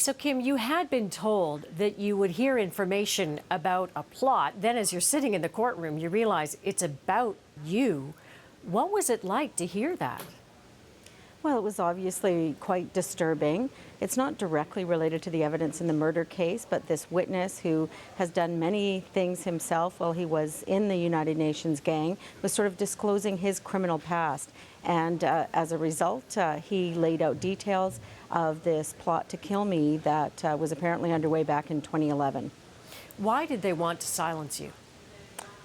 So, Kim, you had been told that you would hear information about a plot. Then, as you're sitting in the courtroom, you realize it's about you. What was it like to hear that? Well, it was obviously quite disturbing. It's not directly related to the evidence in the murder case, but this witness who has done many things himself while he was in the United Nations gang was sort of disclosing his criminal past. And as a result, he laid out details of this plot to kill me that was apparently underway back in 2011. Why did they want to silence you?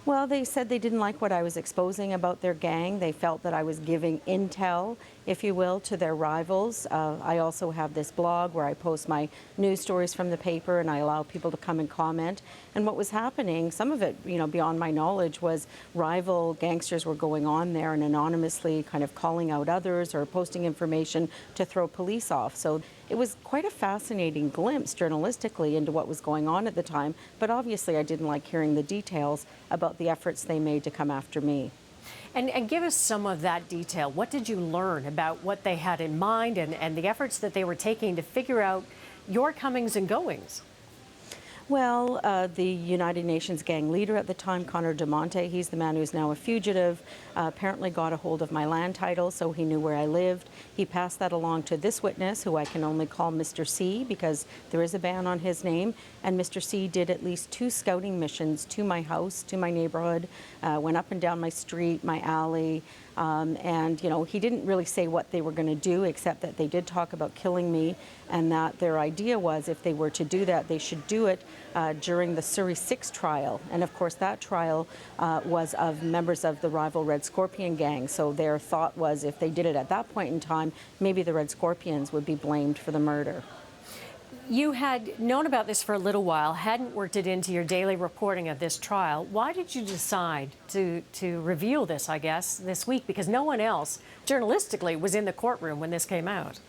Well, they said they didn't like what I was exposing about their gang. They felt that I was giving intel, if you will, to their rivals. I also have this blog where I post my news stories from the paper and I allow people to come and comment. And what was happening, some of it, beyond my knowledge, was rival gangsters were going on there and anonymously kind of calling out others or posting information to throw police off. So it was quite a fascinating glimpse journalistically into what was going on at the time, but obviously I didn't like hearing the details about the efforts they made to come after me. And give us some of that detail. What did you learn about what they had in mind and the efforts that they were taking to figure out your comings and goings? Well, the United Nations gang leader at the time, Connor DeMonte, he's the man who's now a fugitive, apparently got a hold of my land title, so he knew where I lived. He passed that along to this witness, who I can only call Mr. C, because there is a ban on his name. And Mr. C did at least 2 scouting missions to my house, to my neighborhood, went up and down my street, my alley, and he didn't really say what they were going to do, except that they did talk about killing me, and that their idea was if they were to do that, they should do it during the Surrey 6 trial. And of course that trial was of members of the rival Red Scorpion gang, so their thought was if they did it at that point in time, maybe the Red Scorpions would be blamed for the murder. You had known about this for a little while, hadn't worked it into your daily reporting of this trial. Why did you decide to reveal this, I guess, this week? Because no one else, journalistically, was in the courtroom when this came out.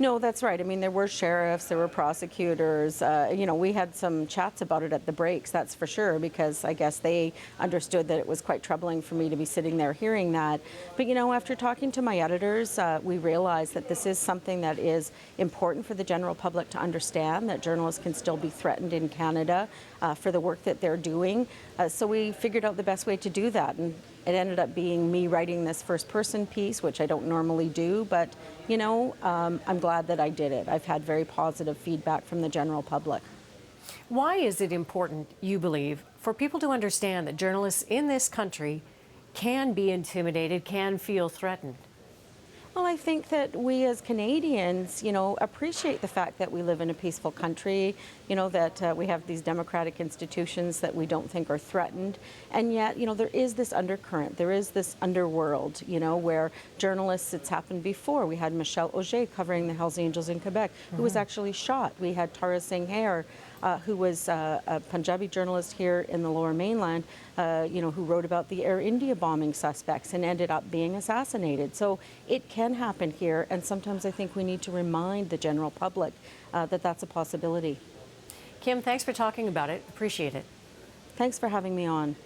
No, that's right. I mean, there were sheriffs, there were prosecutors. We had some chats about it at the breaks, that's for sure, because I guess they understood that it was quite troubling for me to be sitting there hearing that. But, after talking to my editors, we realized that this is something that is important for the general public to understand, that journalists can still be threatened in Canada for the work that they're doing. So we figured out the best way to do that. And it ended up being me writing this first-person piece, which I don't normally do, but, I'm glad that I did it. I've had very positive feedback from the general public. Why is it important, you believe, for people to understand that journalists in this country can be intimidated, can feel threatened? Well, I think that we as Canadians, appreciate the fact that we live in a peaceful country, that we have these democratic institutions that we don't think are threatened. And yet, there is this undercurrent, there is this underworld, where journalists, it's happened before. We had Michelle Auger covering the Hells Angels in Quebec, who was actually shot. We had Tara Singh Hair, who was a Punjabi journalist here in the Lower Mainland, who wrote about the Air India bombing suspects and ended up being assassinated. So it can happen here, and sometimes I think we need to remind the general public that that's a possibility. Kim, thanks for talking about it. Appreciate it. Thanks for having me on.